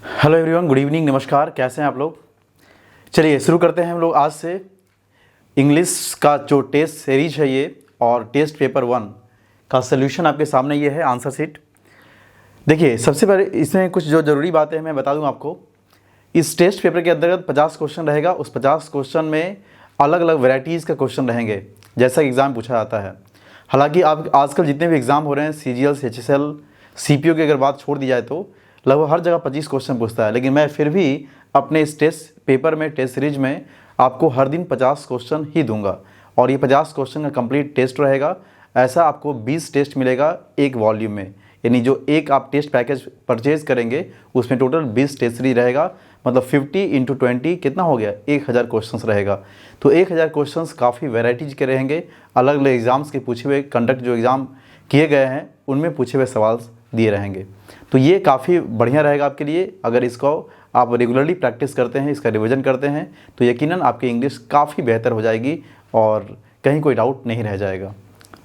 Hello everyone, good evening, नमस्कार। कैसे हैं आप लोग? चलिए शुरू करते हैं हम लोग आज से। इंग्लिश का जो टेस्ट सीरीज है ये, और टेस्ट पेपर 1 का सलूशन आपके सामने ये है, आंसर शीट। देखिए, सबसे पहले इसमें कुछ जो ज़रूरी बातें हैं मैं बता दूं आपको। इस टेस्ट पेपर के अंतर्गत 50 क्वेश्चन रहेगा। उस 50 क्वेश्चन में अलग अलग वैरायटीज़ का क्वेश्चन रहेंगे, जैसा एग्ज़ाम पूछा जाता है। हालांकि आप आजकल जितने भी एग्ज़ाम हो रहे हैं, CGL, HSL, CPO की अगर बात छोड़ दी जाए तो लगभग हर जगह 25 क्वेश्चन पूछता है। लेकिन मैं फिर भी अपने इस टेस्ट पेपर में, टेस्ट सीरीज में आपको हर दिन 50 क्वेश्चन ही दूंगा, और ये 50 क्वेश्चन का कंप्लीट टेस्ट रहेगा। ऐसा आपको 20 टेस्ट मिलेगा एक वॉल्यूम में, यानी जो एक आप टेस्ट पैकेज परचेज करेंगे उसमें टोटल 20 टेस्ट सीरीज रहेगा। मतलब 50 × 20 कितना हो गया? 1000 क्वेश्चंस रहेगा। तो 1000 क्वेश्चंस काफ़ी वैराइटीज के रहेंगे, अलग अलग एग्ज़ाम्स के पूछे हुए, कंडक्ट जो एग्ज़ाम किए गए हैं उनमें पूछे हुए सवाल दिए रहेंगे। तो ये काफ़ी बढ़िया रहेगा आपके लिए। अगर इसको आप रेगुलरली प्रैक्टिस करते हैं, इसका रिवीजन करते हैं, तो यकीनन आपकी इंग्लिश काफ़ी बेहतर हो जाएगी और कहीं कोई डाउट नहीं रह जाएगा।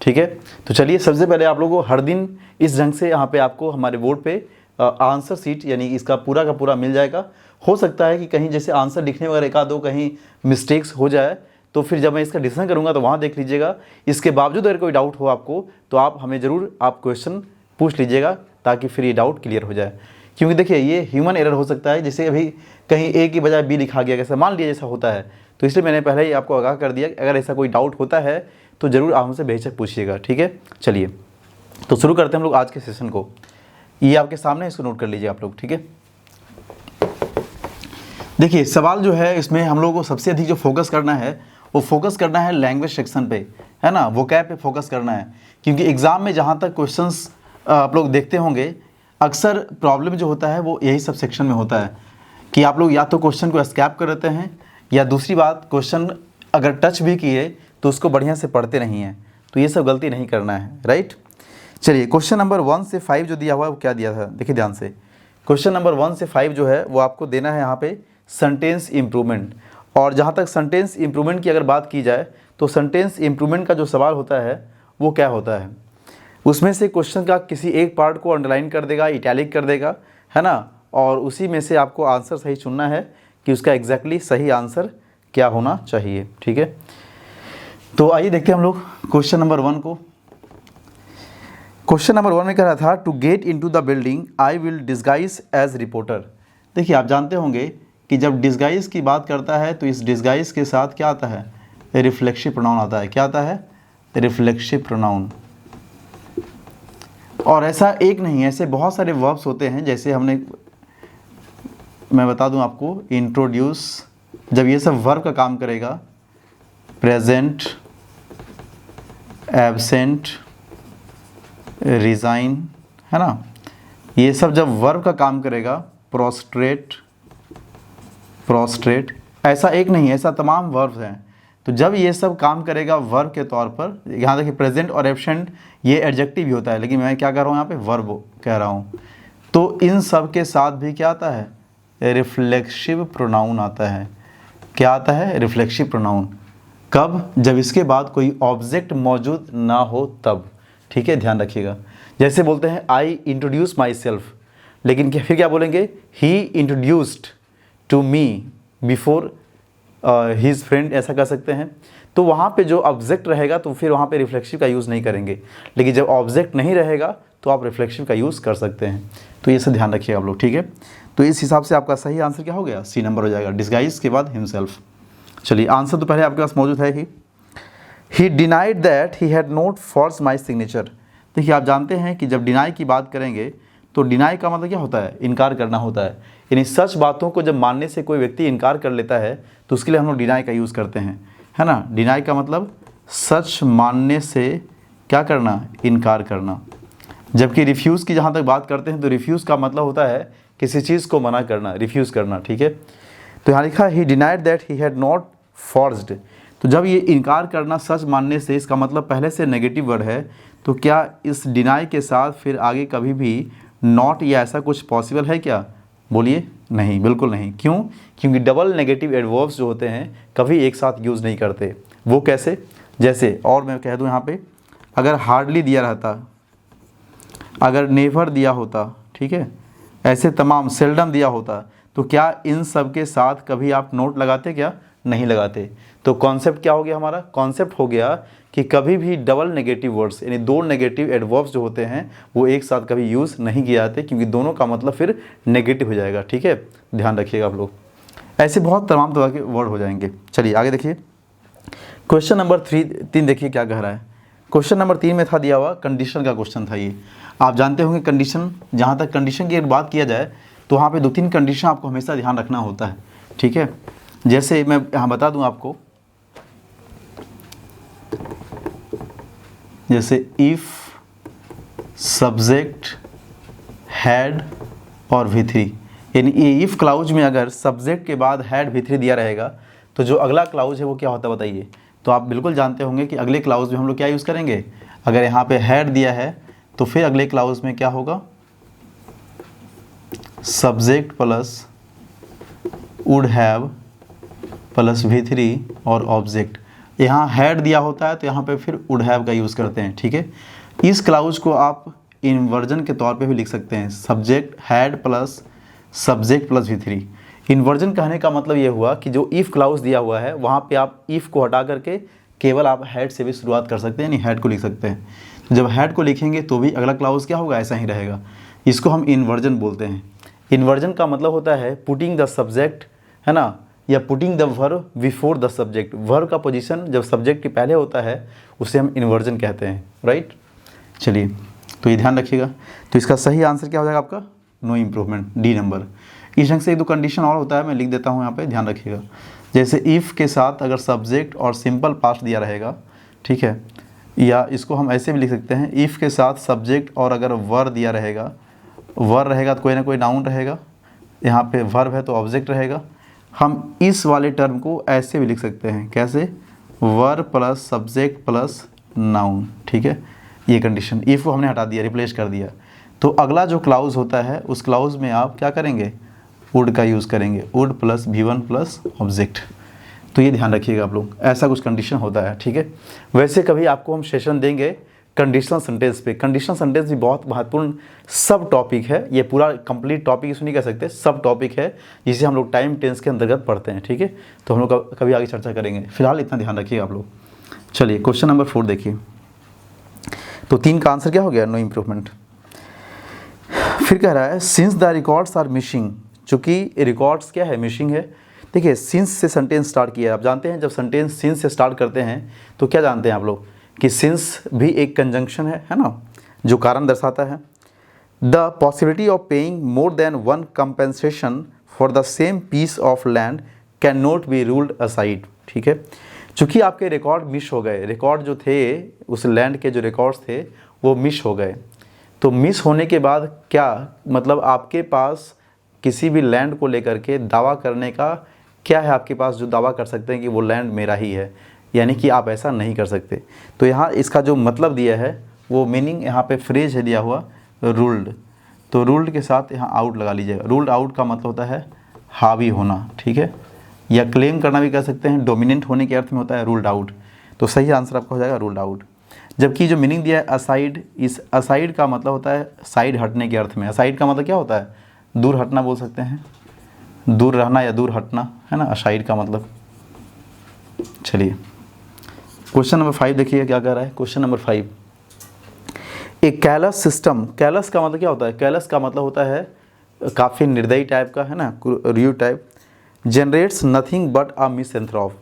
ठीक है, तो चलिए सबसे पहले आप लोगों को हर दिन इस ढंग से यहाँ पे आपको हमारे बोर्ड पे आंसर शीट यानी इसका पूरा का पूरा मिल जाएगा। हो सकता है कि कहीं जैसे आंसर लिखने वगैरह एक आध दो कहीं मिस्टेक्स हो जाए, तो फिर जब मैं इसका डिस्कशन करूँगा तो वहाँ देख लीजिएगा। इसके बावजूद अगर कोई डाउट हो आपको तो आप हमें ज़रूर आप क्वेश्चन पूछ लीजिएगा, ताकि फिर ये डाउट क्लियर हो जाए। क्योंकि देखिए, ये ह्यूमन एरर हो सकता है, जैसे अभी कहीं ए की बजाय बी लिखा गया, कैसे मान लिया जैसा होता है। तो इसलिए मैंने पहले ही आपको आगाह कर दिया कि अगर ऐसा कोई डाउट होता है तो ज़रूर आप हमसे बेझिझक पूछिएगा। ठीक है, चलिए तो शुरू करते हैं हम लोग आज के सेशन को। ये आपके सामने, इसको नोट कर लीजिए आप लोग। ठीक है, देखिए सवाल जो है इसमें हम लोगों को सबसे अधिक जो फोकस करना है वो फोकस करना है लैंग्वेज सेक्शन पे, है ना, वोकैब पे फोकस करना है। क्योंकि एग्ज़ाम में जहाँ तक क्वेश्चंस आप लोग देखते होंगे, अक्सर प्रॉब्लम जो होता है वो यही सब सेक्शन में होता है कि आप लोग या तो क्वेश्चन को स्कैप कर देते हैं, या दूसरी बात क्वेश्चन अगर टच भी किए तो उसको बढ़िया से पढ़ते नहीं हैं। तो ये सब गलती नहीं करना है, राइट। चलिए, क्वेश्चन नंबर 1 से 5 जो दिया हुआ है वो क्या दिया था, देखिए ध्यान से। क्वेश्चन नंबर 1 से 5 जो है वो आपको देना है यहाँ पे सेंटेंस इम्प्रूवमेंट। और जहाँ तक सेंटेंस इम्प्रूवमेंट की अगर बात की जाए तो सेंटेंस इम्प्रूवमेंट का जो सवाल होता है वो क्या होता है, उसमें से क्वेश्चन का किसी एक पार्ट को अंडरलाइन कर देगा, इटैलिक कर देगा, है ना, और उसी में से आपको आंसर सही चुनना है कि उसका एग्जैक्टली सही आंसर क्या होना चाहिए। ठीक है, तो आइए देखते हैं हम लोग क्वेश्चन नंबर 1 को। क्वेश्चन नंबर 1 में कह रहा था, to get into the building I will disguise as reporter. देखिए, आप जानते होंगे कि जब डिस्गाइज की बात करता है तो इस डिस्गाइज के साथ क्या आता है? रिफ्लेक्सिव प्रोनाउन आता है। क्या आता है? Reflexive pronoun. और ऐसा एक नहीं, ऐसे बहुत सारे वर्ब्स होते हैं, जैसे मैं बता दूं आपको, इंट्रोड्यूस, जब ये सब वर्ब का काम करेगा, प्रेजेंट, एब्सेंट, रिज़ाइन, है ना, ये सब जब वर्ब का काम करेगा, प्रोस्ट्रेट, ऐसा एक नहीं, ऐसा तमाम वर्ब्स हैं। तो जब ये सब काम करेगा वर्ब के तौर पर, यहाँ देखिए प्रेजेंट और एब्सेंट ये एडजेक्टिव भी होता है, लेकिन मैं क्या कर रहा हूँ यहाँ पे, वर्ब कह रहा हूँ। तो इन सब के साथ भी क्या आता है? रिफ्लेक्सिव प्रोनाउन आता है। क्या आता है? Reflexive pronoun. कब? जब इसके बाद कोई ऑब्जेक्ट मौजूद ना हो तब। ठीक है, ध्यान रखिएगा। जैसे बोलते हैं आई इंट्रोड्यूस माई सेल्फ, लेकिन फिर क्या बोलेंगे? He introduced to me before his friend, ऐसा कर सकते हैं। तो वहाँ पे जो ऑब्जेक्ट रहेगा तो फिर वहाँ पे रिफ्लेक्सिव का यूज़ नहीं करेंगे, लेकिन जब ऑब्जेक्ट नहीं रहेगा तो आप रिफ्लेक्सिव का यूज़ कर सकते हैं। तो ये सब ध्यान रखिएगा आप लोग। ठीक है, तो इस हिसाब से आपका सही आंसर क्या हो गया? C नंबर हो जाएगा, डिस्गाइज के बाद हिमसेल्फ। चलिए, आंसर तो पहले आपके पास मौजूद है he denied that he had not force my signature. देखिए, आप जानते हैं कि जब डिनाई की बात करेंगे तो डिनाई का मतलब क्या होता है? इनकार करना होता है। यानी सच बातों को जब मानने से कोई व्यक्ति इनकार कर लेता है तो उसके लिए हम लोग डिनाई का यूज़ करते हैं, है ना। डिनाई का मतलब सच मानने से क्या करना? इनकार करना। जबकि रिफ्यूज़ की जहाँ तक बात करते हैं तो रिफ्यूज़ का मतलब होता है किसी चीज़ को मना करना, रिफ्यूज़ करना। ठीक है, तो यहाँ लिखा he denied that he had not forced. तो जब ये इनकार करना सच मानने से, इसका मतलब पहले से नेगेटिव वर्ड है, तो क्या इस डिनाई के साथ फिर आगे कभी भी नॉट या ऐसा कुछ पॉसिबल है क्या? बोलिए, नहीं, बिल्कुल नहीं। क्यों? क्योंकि डबल नेगेटिव एडवर्ब्स जो होते हैं कभी एक साथ यूज़ नहीं करते। वो कैसे? जैसे, और मैं कह दूं यहाँ पे, अगर हार्डली दिया रहता, अगर नेवर दिया होता, ठीक है, ऐसे तमाम सेल्डम दिया होता, तो क्या इन सब के साथ कभी आप नोट लगाते? क्या नहीं लगाते। तो कॉन्सेप्ट क्या हो गया हमारा? कॉन्सेप्ट हो गया कि कभी भी डबल नेगेटिव वर्ड्स यानी दो नेगेटिव एडवर्ब्स जो होते हैं वो एक साथ कभी यूज़ नहीं किए जाते, क्योंकि दोनों का मतलब फिर नेगेटिव हो जाएगा। ठीक है, ध्यान रखिएगा आप लोग। ऐसे बहुत तमाम तरह के वर्ड हो जाएंगे। चलिए आगे देखिए, क्वेश्चन नंबर 3 देखिए क्या कह रहा है। क्वेश्चन नंबर 3 में था दिया हुआ कंडीशन का क्वेश्चन था ये। आप जानते होंगे कंडीशन, जहाँ तक कंडीशन की अगर बात किया जाए तो वहाँ पे 2-3 कंडीशन आपको हमेशा ध्यान रखना होता है। ठीक है, जैसे मैं यहाँ बता दूँ आपको, जैसे इफ़ सब्जेक्ट हैड और V3, यानी ये इफ़ क्लाउज में अगर सब्जेक्ट के बाद हैड V3 दिया रहेगा तो जो अगला क्लाउज है वो क्या होता है बताइए। तो आप बिल्कुल जानते होंगे कि अगले क्लाउज में हम लोग क्या यूज़ करेंगे। अगर यहाँ पे हैड दिया है तो फिर अगले क्लाउज में क्या होगा, subject plus would have plus V3 और ऑब्जेक्ट। यहाँ हैड दिया होता है तो यहाँ पे फिर वुड हैव का यूज़ करते हैं। ठीक है, इस क्लाउज को आप इन्वर्जन के तौर पे भी लिख सकते हैं, subject had plus subject plus V3। Inversion कहने का मतलब ये हुआ कि जो इफ़ क्लाउज दिया हुआ है वहाँ पे आप इफ़ को हटा करके केवल आप हैड से भी शुरुआत कर सकते हैं, यानी हैड को लिख सकते हैं। तो जब हैड को लिखेंगे तो भी अगला क्लाउज क्या होगा, ऐसा ही रहेगा। इसको हम इन्वर्जन बोलते हैं। इन्वर्जन का मतलब होता है पुटिंग द सब्जेक्ट, है ना, या putting the verb before the subject. Verb का पोजीशन जब सब्जेक्ट के पहले होता है उसे हम इन्वर्जन कहते हैं, राइट। चलिए तो ये ध्यान रखिएगा। तो इसका सही आंसर क्या हो जाएगा आपका, नो इम्प्रूवमेंट, डी नंबर। इस ढंग से एक दो कंडीशन और होता है, मैं लिख देता हूँ यहाँ पे, ध्यान रखिएगा। जैसे इफ़ के साथ अगर सब्जेक्ट और सिंपल पास्ट दिया रहेगा, ठीक है, या इसको हम ऐसे भी लिख सकते हैं, इफ़ के साथ सब्जेक्ट और अगर वर दिया रहेगा, वर रहेगा तो कोई ना कोई नाउन रहेगा, यहाँ पे वर्ब है तो ऑब्जेक्ट रहेगा। हम इस वाले टर्म को ऐसे भी लिख सकते हैं, कैसे, वर प्लस सब्जेक्ट प्लस नाउन। ठीक है, ये कंडीशन, इफ़ को हमने हटा दिया, रिप्लेस कर दिया। तो अगला जो क्लाउज होता है उस क्लाउज में आप क्या करेंगे, वुड का यूज़ करेंगे, would plus V1 plus object. तो ये ध्यान रखिएगा आप लोग, ऐसा कुछ कंडीशन होता है। ठीक है, वैसे कभी आपको हम सेशन देंगे कंडीशनल सेंटेंस पे। कंडीशनल सेंटेंस भी बहुत महत्वपूर्ण सब टॉपिक है, ये पूरा कंप्लीट टॉपिक इसको नहीं कह सकते, सब टॉपिक है जिसे हम लोग टाइम टेंस के अंतर्गत पढ़ते हैं। ठीक है, तो हम लोग कभी आगे चर्चा करेंगे, फिलहाल इतना ध्यान रखिएगा आप लोग। चलिए क्वेश्चन नंबर 4 देखिए। तो 3 का आंसर क्या हो गया, नो इम्प्रूवमेंट। फिर कह रहा है since the records are missing, चूँकि रिकॉर्ड्स क्या है, मिसिंग है। देखिए सिंस से सेंटेंस स्टार्ट किया है, आप जानते हैं जब सेंटेंस सिंस से स्टार्ट करते हैं तो क्या जानते हैं आप लोग कि सिंस भी एक कंजंक्शन है ना, जो कारण दर्शाता है। The possibility of paying more than one compensation for the same piece of land can not be ruled aside. ठीक है, चूँकि आपके रिकॉर्ड मिस हो गए, रिकॉर्ड जो थे उस लैंड के जो रिकॉर्ड्स थे वो मिस हो गए, तो मिस होने के बाद क्या मतलब आपके पास किसी भी लैंड को लेकर के दावा करने का क्या है, आपके पास जो दावा कर सकते हैं कि वो लैंड मेरा ही है, यानी कि आप ऐसा नहीं कर सकते। तो यहाँ इसका जो मतलब दिया है वो मीनिंग यहाँ पे फ्रेज है दिया हुआ रूल्ड, तो रूल्ड के साथ यहाँ आउट लगा लीजिएगा। रूल्ड आउट का मतलब होता है हावी होना, ठीक है, या क्लेम करना भी कह सकते हैं, डोमिनेंट होने के अर्थ में होता है रूल्ड आउट। तो सही आंसर आपका हो जाएगा रूल्ड आउट। जबकि जो मीनिंग दिया है असाइड, इस असाइड का मतलब होता है साइड हटने के अर्थ में। असाइड का मतलब क्या होता है, दूर हटना बोल सकते हैं, दूर रहना या दूर हटना, है ना, असाइड का मतलब। चलिए क्वेश्चन नंबर 5 देखिए क्या कह रहा है। क्वेश्चन नंबर 5, एक कैलस सिस्टम, कैलस का मतलब क्या होता है, कैलस का मतलब होता है काफ़ी निर्दयी टाइप का, है ना, your type, generates nothing but a misanthrope.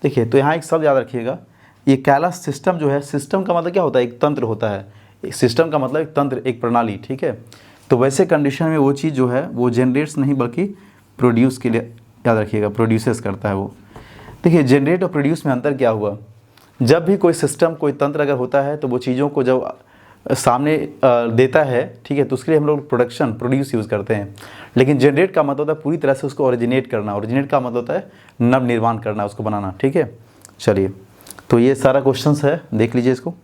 देखिए तो यहाँ एक शब्द याद रखिएगा, ये कैलस सिस्टम जो है, सिस्टम का मतलब क्या होता है, एक तंत्र होता है। एक सिस्टम का मतलब एक तंत्र, एक प्रणाली। ठीक है, तो वैसे कंडीशन में वो चीज़ जो है वो जनरेट्स नहीं बल्कि प्रोड्यूस के लिए, याद रखिएगा, प्रोड्यूसेस करता है वो। देखिए जनरेट और प्रोड्यूस में अंतर क्या हुआ, जब भी कोई सिस्टम कोई तंत्र अगर होता है तो वो चीज़ों को जब सामने देता है, ठीक है, तो उसके लिए हम लोग प्रोडक्शन प्रोड्यूस यूज़ करते हैं। लेकिन जनरेट का मतलब होता है पूरी तरह से उसको ओरिजिनेट करना, ओरिजिनेट का मतलब होता है नव निर्माण करना, उसको बनाना। ठीक है, चलिए तो ये सारा क्वेश्चंस है, देख लीजिए इसको।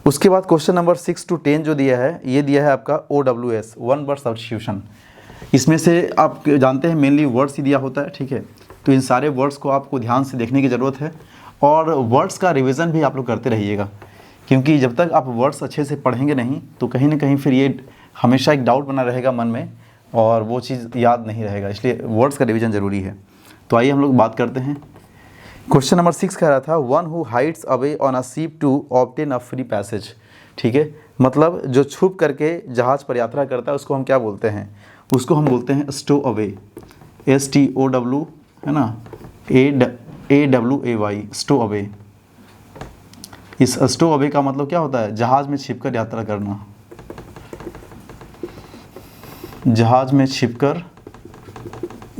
उसके बाद क्वेश्चन नंबर 6 to 10 जो दिया है, ये दिया है आपका OWS, वन वर्ड सब्स्टिट्यूशन। इसमें से आप जानते हैं मेनली वर्ड्स ही दिया होता है। ठीक है, तो इन सारे वर्ड्स को आपको ध्यान से देखने की ज़रूरत है और वर्ड्स का रिवीजन भी आप लोग करते रहिएगा, क्योंकि जब तक आप वर्ड्स अच्छे से पढ़ेंगे नहीं तो कहीं ना कहीं फिर ये हमेशा एक डाउट बना रहेगा मन में, और वो चीज़ याद नहीं रहेगा, इसलिए वर्ड्स का रिवीजन ज़रूरी है। तो आइए हम लोग बात करते हैं। क्वेश्चन नंबर 6 कह रहा था one who hides away on a ship to obtain a free passage. ठीक है, मतलब जो छुप करके जहाज़ पर यात्रा करता है उसको हम क्या बोलते हैं? उसको हम बोलते हैं स्टो अवे, STOW, है ना, AWAY, स्टो अवे। इस स्टो अवे का मतलब क्या होता है? जहाज़ में छिपकर यात्रा करना, जहाज़ में छिपकर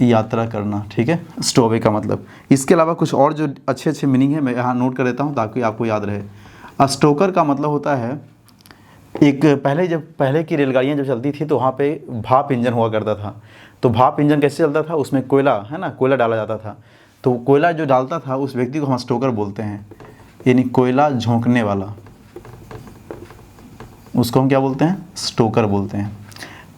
यात्रा करना। ठीक है, स्टो अवे का मतलब। इसके अलावा कुछ और जो अच्छे अच्छे मीनिंग है मैं यहाँ नोट कर देता हूँ ताकि आपको याद रहे। स्टोकर का मतलब होता है एक पहले की रेलगाड़ियाँ जब चलती थी तो वहाँ पे भाप इंजन हुआ करता था। तो भाप इंजन कैसे चलता था? उसमें कोयला, है ना, कोयला डाला जाता था। तो कोयला जो डालता था उस व्यक्ति को हम स्टोकर बोलते हैं, यानी कोयला झोंकने वाला, उसको हम क्या बोलते हैं? स्टोकर बोलते हैं।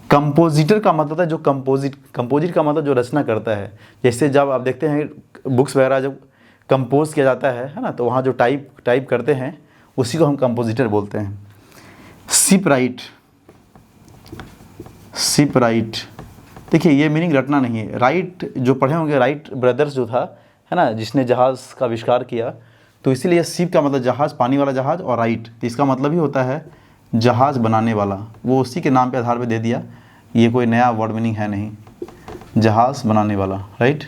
कंपोजिटर का मतलब है जो कंपोजिट का मतलब जो रचना करता है। जैसे जब आप देखते हैं बुक्स वगैरह जब कंपोज किया जाता है ना, तो वहाँ जो टाइप करते हैं उसी को हम कंपोजिटर बोलते हैं। शिप राइट, देखिए ये मीनिंग रटना नहीं है। राइट जो पढ़े होंगे, राइट ब्रदर्स जो था, है ना, जिसने जहाज़ का आविष्कार किया, तो इसीलिए शिप का मतलब जहाज़, पानी वाला जहाज़, और राइट इसका मतलब ही होता है जहाज़ बनाने वाला। वो उसी के नाम पे आधार पे दे दिया, ये कोई नया वर्ड मीनिंग है नहीं, जहाज़ बनाने वाला, राइट।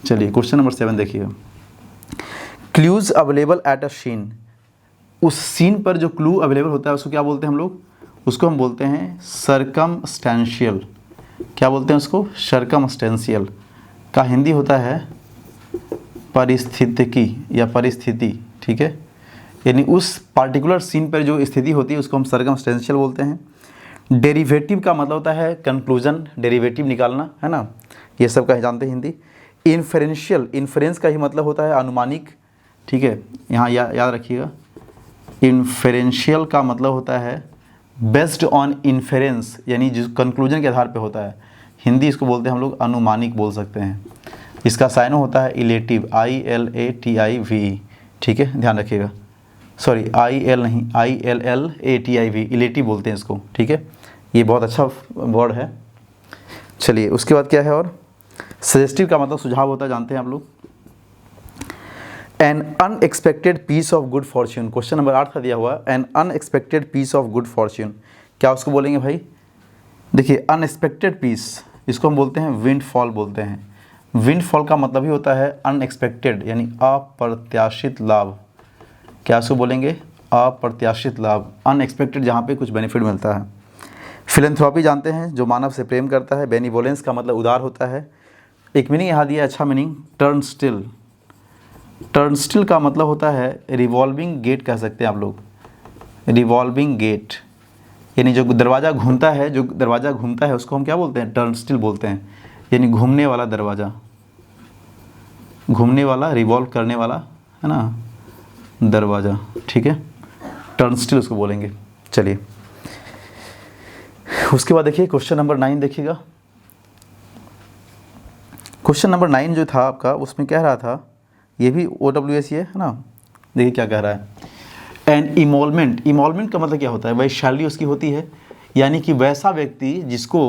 चलिए क्वेश्चन नंबर 7 देखिए। Clues available at a scene, उस सीन पर जो क्लू अवेलेबल होता है उसको क्या बोलते हैं हम लोग? उसको हम बोलते हैं सर्कमस्टेंशियल। क्या बोलते हैं उसको? सर्कमस्टेंशियल का हिंदी होता है परिस्थितिकी या परिस्थिति। ठीक है, यानी उस पार्टिकुलर सीन पर जो स्थिति होती है उसको हम सर्कमस्टेंशियल बोलते हैं। डेरिवेटिव का मतलब होता है कंक्लूजन, डेरिवेटिव निकालना, है ना, ये सब का जानते हैं हिंदी। इन्फरेंशियल, इन्फ्रेंस का ही मतलब होता है अनुमानिक। ठीक है, यहाँ याद रखिएगा। इन्फरेंशियल का मतलब होता है बेस्ड ऑन इन्फेरेंस, यानी जो कंक्लूजन के आधार पे होता है। हिंदी इसको बोलते हैं हम लोग अनुमानिक बोल सकते हैं। इसका साइन होता है इलेटिव, ILATIVE। ठीक है, ध्यान रखिएगा। सॉरी, IL नहीं, ILLATIV, इलेटिव बोलते हैं इसको। ठीक है, ये बहुत अच्छा वर्ड है। चलिए उसके बाद क्या है? और सजेस्टिव का मतलब सुझाव होता है, जानते हैं आप लोग। An unexpected piece of good fortune, question number 8 का दिया हुआ, an unexpected piece of good fortune, क्या उसको बोलेंगे भाई? देखिए अनएक्सपेक्टेड पीस, इसको हम बोलते हैं विंडफॉल बोलते हैं। विंडफॉल का मतलब ही होता है अनएक्सपेक्टेड, यानी अप्रत्याशित लाभ। क्या उसको बोलेंगे? अप्रत्याशित लाभ, अनएक्सपेक्टेड, जहाँ पे कुछ बेनिफिट मिलता है। फिलैंथ्रोपी जानते हैं, जो मानव से प्रेम करता है। बेनिवोलेंस का मतलब उदार होता है। एक मीनिंग यहाँ दिया, अच्छा मीनिंग, टर्नस्टिल। टर्नस्टिल का मतलब होता है रिवॉल्विंग गेट, कह सकते हैं आप लोग, रिवॉल्विंग गेट, यानी जो दरवाज़ा घूमता है, जो दरवाज़ा घूमता है उसको हम क्या बोलते हैं? टर्नस्टिल बोलते हैं, यानी घूमने वाला दरवाज़ा, घूमने वाला, रिवॉल्व करने वाला, है ना, दरवाज़ा। ठीक है, टर्नस्टिल उसको बोलेंगे। चलिए उसके बाद देखिए क्वेश्चन नंबर 9 देखिएगा। क्वेश्चन नंबर 9 जो था आपका, उसमें कह रहा था, ये भी OWS ही है ना, देखिए क्या कह रहा है। एन इमोलमेंट, इमोलमेंट का मतलब क्या होता है? वैशाली उसकी होती है, यानी कि वैसा व्यक्ति जिसको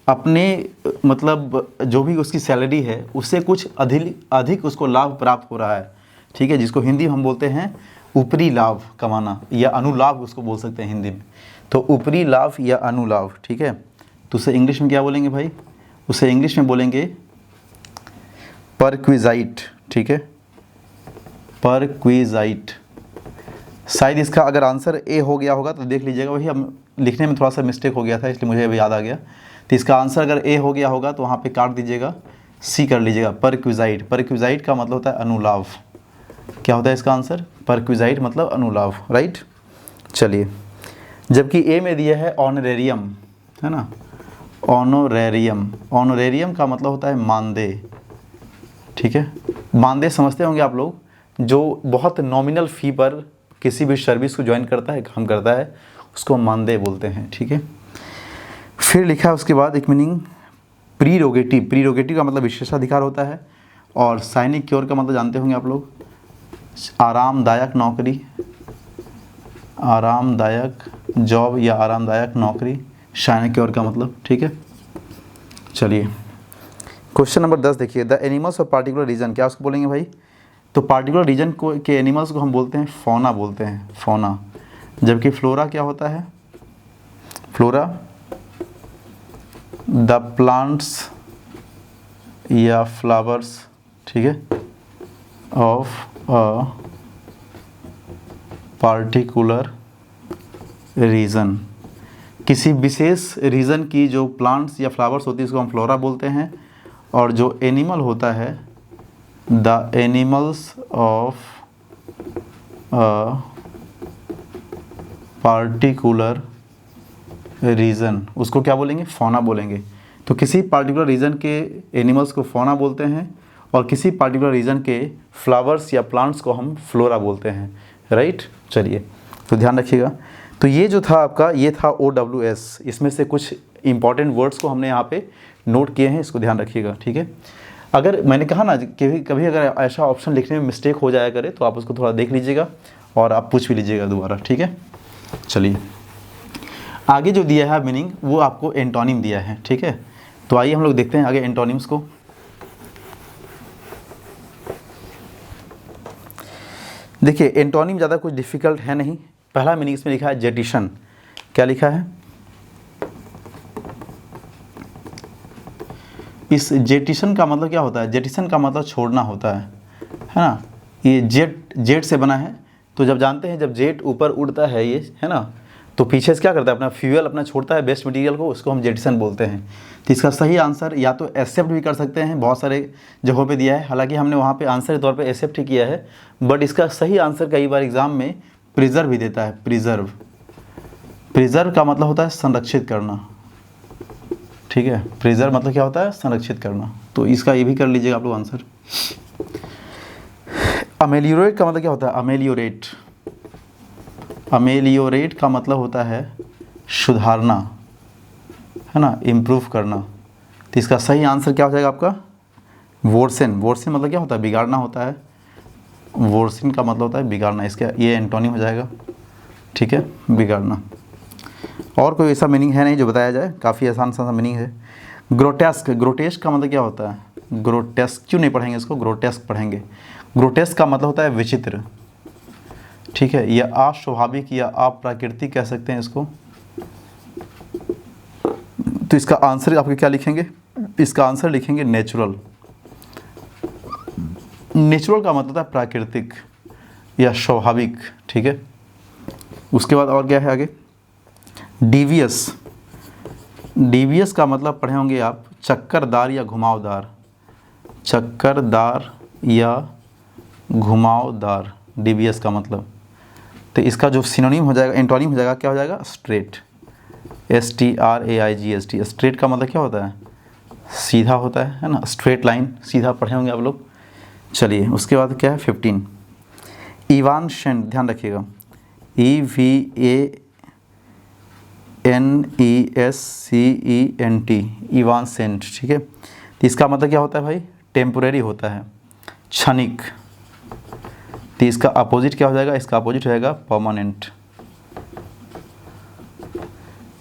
अपने मतलब जो भी उसकी सैलरी है उससे कुछ अधिक उसको लाभ प्राप्त हो रहा है। ठीक है, जिसको हिंदी में हम बोलते हैं ऊपरी लाभ कमाना, या अनुलाभ उसको बोल सकते हैं हिंदी में। तो ऊपरी लाभ या अनुलाभ। ठीक है, तो उसे इंग्लिश में क्या बोलेंगे भाई? उसे इंग्लिश में बोलेंगे परक्विजाइट। ठीक है, परक्विजाइट। शायद इसका अगर आंसर ए हो गया होगा तो देख लीजिएगा, वही हम लिखने में थोड़ा सा मिस्टेक हो गया था, इसलिए मुझे अभी याद आ गया। तो इसका आंसर अगर ए हो गया होगा तो वहाँ पे काट दीजिएगा, सी कर लीजिएगा, परक्विजाइट। परक्विजाइट का मतलब होता है अनुलाभ। क्या होता है इसका आंसर? परक्विजाइट मतलब अनुलाभ, राइट। चलिए, जबकि ए में दिया है ऑनरेरियम, है ना, ऑनोरेरियम। ऑनोरेरियम का मतलब होता है मानदेय। ठीक है, मानदेय समझते होंगे आप लोग, जो बहुत नॉमिनल फ़ी पर किसी भी सर्विस को ज्वाइन करता है, काम करता है, उसको मानदेय बोलते हैं। ठीक है, फिर लिखा है उसके बाद एक मीनिंग प्रीरोगेटिव। प्रीरोगेटिव का मतलब विशेषाधिकार होता है। और साइनिक्योर का मतलब जानते होंगे आप लोग, आरामदायक नौकरी, आरामदायक जॉब या आरामदायक नौकरी, साइनिक्योर का मतलब। ठीक है, चलिए क्वेश्चन नंबर 10 देखिए, the animals of particular reason, क्या उसको बोलेंगे भाई? तो पार्टिकुलर रीजन को के एनिमल्स को हम बोलते हैं फौना बोलते हैं, फौना। जबकि फ्लोरा क्या होता है? फ्लोरा द प्लांट्स या फ्लावर्स, ठीक है, ऑफ अ पार्टिकुलर रीजन, किसी विशेष रीजन की जो प्लांट्स या फ्लावर्स होती है उसको हम फ्लोरा बोलते हैं। और जो एनिमल होता है, the animals of a particular reason, उसको क्या बोलेंगे? फौना बोलेंगे। तो किसी पार्टिकुलर रीजन के एनिमल्स को फौना बोलते हैं और किसी पार्टिकुलर रीजन के फ्लावर्स या प्लांट्स को हम फ्लोरा बोलते हैं, राइट। चलिए तो ध्यान रखिएगा। तो ये जो था आपका, ये था OWS, इसमें से कुछ इंपॉर्टेंट वर्ड्स को हमने यहाँ पे नोट किए हैं, इसको ध्यान रखिएगा, ठीक है। अगर मैंने कहा ना कि कभी अगर ऐसा ऑप्शन लिखने में मिस्टेक हो जाया करे तो आप उसको थोड़ा देख लीजिएगा और आप पूछ भी लीजिएगा दोबारा, ठीक है। चलिए आगे जो दिया है मीनिंग वो आपको एंटोनिम दिया है, ठीक है। तो आइए हम लोग देखते हैं आगे एंटोनिम्स को। देखिए एंटोनिम ज़्यादा कुछ डिफ़िकल्ट है नहीं। पहला मीनिंग इसमें लिखा है जेटिशन। क्या लिखा है? इस जेटिशन का मतलब क्या होता है? जेटिशन का मतलब छोड़ना होता है ना। ये जेट से बना है। तो जब जानते हैं जब जेट ऊपर उड़ता है ये, है ना, तो पीछे से क्या करता है? अपना फ्यूल अपना छोड़ता है, वेस्ट मटेरियल को, उसको हम जेटिशन बोलते हैं। तो इसका सही आंसर या तो एक्सेप्ट भी कर सकते हैं, बहुत सारे जगहों पे दिया है, हालांकि हमने वहाँ पे आंसर के तौर पे एक्सेप्ट ही किया है, बट इसका सही आंसर कई बार एग्जाम में प्रिजर्व भी देता है। प्रिजर्व, प्रिजर्व का मतलब होता है संरक्षित करना, ठीक है। प्रिजर्व मतलब क्या होता है? संरक्षित करना। तो इसका ये भी कर लीजिएगा आप लोग आंसर। अमेलियोरेट का मतलब क्या होता है? अमेलियोरेट, अमेलियोरेट का मतलब होता है सुधारना, है ना, इम्प्रूव करना। तो इसका सही आंसर क्या हो जाएगा आपका? वोर्सन। वोर्सन मतलब क्या होता है? बिगाड़ना होता है। वोर्सन का मतलब होता है बिगाड़ना। इसका ये एंटोनिम हो जाएगा, ठीक है, बिगाड़ना। और कोई ऐसा मीनिंग है नहीं जो बताया जाए, काफ़ी आसान सा मीनिंग है। ग्रोटेस्क, ग्रोटेस्क का मतलब क्या होता है? ग्रोटेस्क क्यों नहीं पढ़ेंगे इसको? ग्रोटेस्क पढ़ेंगे। ग्रोटेस्क का मतलब होता है विचित्र, ठीक है, या अस्वाभाविक या अप्राकृतिक कह सकते हैं इसको। तो इसका आंसर आपके क्या लिखेंगे? इसका आंसर लिखेंगे नेचुरल। नेचुरल का मतलब होता है प्राकृतिक या स्वाभाविक, ठीक है। उसके बाद और क्या है आगे? डिवियस। डिवियस का मतलब पढ़े होंगे आप चक्करदार या घुमावदार, चक्करदार या घुमावदार, डिवियस का मतलब। तो इसका जो सिनोनिम हो जाएगा, एंटोनिम हो जाएगा, क्या हो जाएगा? Straight, STRAIGHT। स्ट्रेट का मतलब क्या होता है? सीधा होता है ना, स्ट्रेट लाइन, सीधा पढ़े होंगे आप लोग। चलिए उसके बाद क्या है? 15 इवानसेंट, ध्यान रखिएगा, EVANESCENT, इवानसेंट, ठीक है। तो इसका मतलब क्या होता है भाई? टेम्पोरेरी होता है, क्षणिक। तो इसका अपोजिट क्या हो जाएगा? इसका अपोजिट हो जाएगा परमानेंट,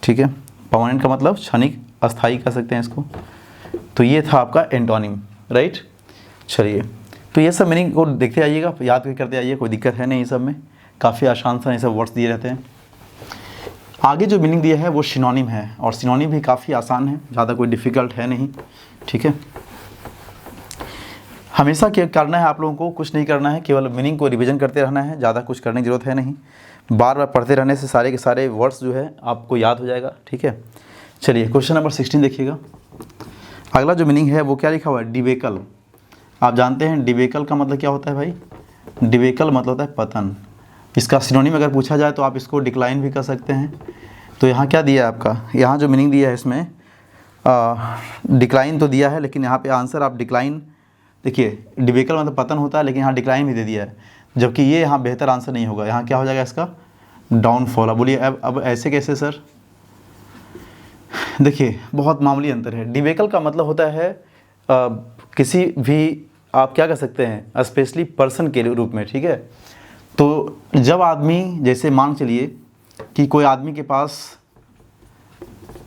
ठीक है। परमानेंट का मतलब क्षणिक, अस्थायी कह सकते हैं इसको। तो ये था आपका एंटोनिम, राइट। चलिए तो ये सब मीनिंग को देखते आइएगा, याद भी करते आइए, कोई दिक्कत है नहीं। ये सब में काफ़ी आसान सा ये सब वर्ड्स दिए रहते हैं। आगे जो मीनिंग दिया है वो सिनोनिम है, और सिनोनिम भी काफ़ी आसान है, ज़्यादा कोई डिफ़िकल्ट है नहीं, ठीक है। हमेशा क्या करना है आप लोगों को? कुछ नहीं करना है, केवल मीनिंग को रिवीजन करते रहना है, ज़्यादा कुछ करने की ज़रूरत है नहीं। बार बार पढ़ते रहने से सारे के सारे वर्ड्स जो है आपको याद हो जाएगा, ठीक है। चलिए क्वेश्चन नंबर 16 देखिएगा। अगला जो मीनिंग है वो क्या लिखा हुआ है? डिबेकल। आप जानते हैं डिबेकल का मतलब क्या होता है भाई? डिबेकल मतलब होता है पतन। इसका सिनोनिम अगर पूछा जाए तो आप इसको डिक्लाइन भी कर सकते हैं। तो यहाँ क्या दिया है आपका? यहाँ जो मीनिंग दिया है इसमें डिक्लाइन तो दिया है, लेकिन यहाँ पे आंसर आप डिक्लाइन, देखिए डिबेकल मतलब पतन होता है, लेकिन यहाँ डिक्लाइन भी दे दिया है, जबकि ये यहाँ बेहतर आंसर नहीं होगा। यहाँ क्या हो जाएगा इसका? डाउनफॉल। अब बोलिए अब ऐसे कैसे सर? देखिए बहुत मामूली अंतर है। डिबेकल का मतलब होता है किसी भी, आप क्या कर सकते हैं, स्पेशली पर्सन के रूप में, ठीक है। तो जब आदमी, जैसे मान चलिए कि कोई आदमी के पास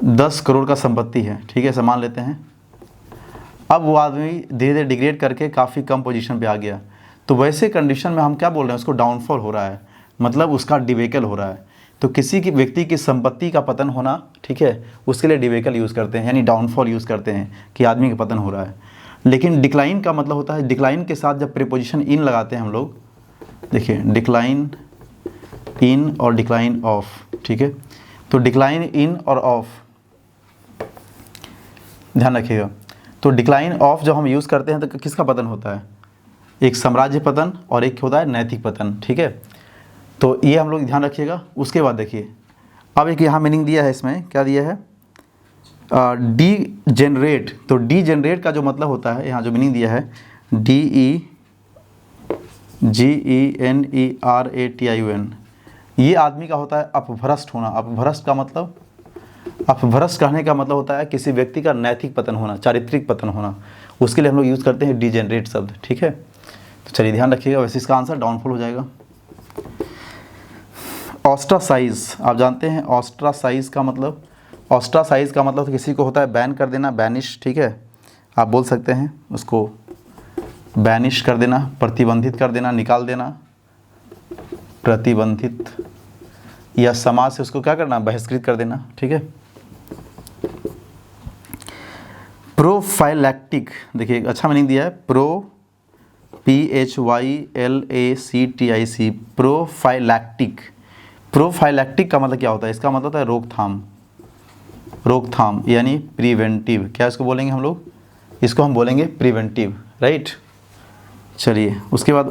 10 करोड़ का संपत्ति है, ठीक है, ऐसा मान लेते हैं, अब वो आदमी धीरे धीरे डिग्रेड करके काफ़ी कम पोजीशन पे आ गया। तो वैसे कंडीशन में हम क्या बोल रहे हैं, उसको डाउनफॉल हो रहा है, मतलब उसका डिवेकल हो रहा है। तो किसी की व्यक्ति की संपत्ति का पतन होना, ठीक है, उसके लिए डिवेकल यूज़ करते हैं, यानी डाउनफॉल यूज़ करते हैं कि आदमी का पतन हो रहा है। लेकिन डिक्लाइन का मतलब होता है, डिक्लाइन के साथ जब प्रीपोजिशन इन लगाते हैं हम लोग, देखिए डिक्लाइन इन और डिक्लाइन ऑफ, ठीक है। तो डिक्लाइन इन और ऑफ ध्यान रखिएगा। तो डिक्लाइन ऑफ जब हम यूज़ करते हैं तो किसका पतन होता है, एक साम्राज्य पतन और एक होता है नैतिक पतन, ठीक है। तो ये हम लोग ध्यान रखिएगा। उसके बाद देखिए अब एक यहाँ मीनिंग दिया है, इसमें क्या दिया है, डी जनरेट। तो डी जनरेट का जो मतलब होता है, यहाँ जो मीनिंग दिया है DEGENERATION, ये आदमी का होता है अपभ्रष्ट होना। अपभ्रष्ट का मतलब, अपभ्रष्ट कहने का मतलब होता है किसी व्यक्ति का नैतिक पतन होना, चारित्रिक पतन होना। उसके लिए हम लोग यूज़ करते हैं डीजेनरेट शब्द, ठीक है। तो चलिए ध्यान रखिएगा। वैसे इसका आंसर डाउनफॉल हो जाएगा। ऑस्ट्रासाइज, आप जानते हैं ऑस्ट्रासाइज का मतलब, ऑस्ट्रासाइज का मतलब तो किसी को होता है बैन कर देना, बैनिश, ठीक है। आप बोल सकते हैं उसको बैनिश कर देना, प्रतिबंधित कर देना, निकाल देना, प्रतिबंधित, या समाज से उसको क्या करना, बहिष्कृत कर देना, ठीक है। प्रोफाइलैक्टिक, देखिए अच्छा मीनिंग दिया है, PHYLACTIC, प्रोफाइलैक्टिक। प्रोफाइलैक्टिक का मतलब क्या होता है, इसका मतलब होता है रोकथाम, रोकथाम यानी प्रिवेंटिव। क्या इसको बोलेंगे हम लोग, इसको हम बोलेंगे प्रिवेंटिव, राइट। चलिए उसके बाद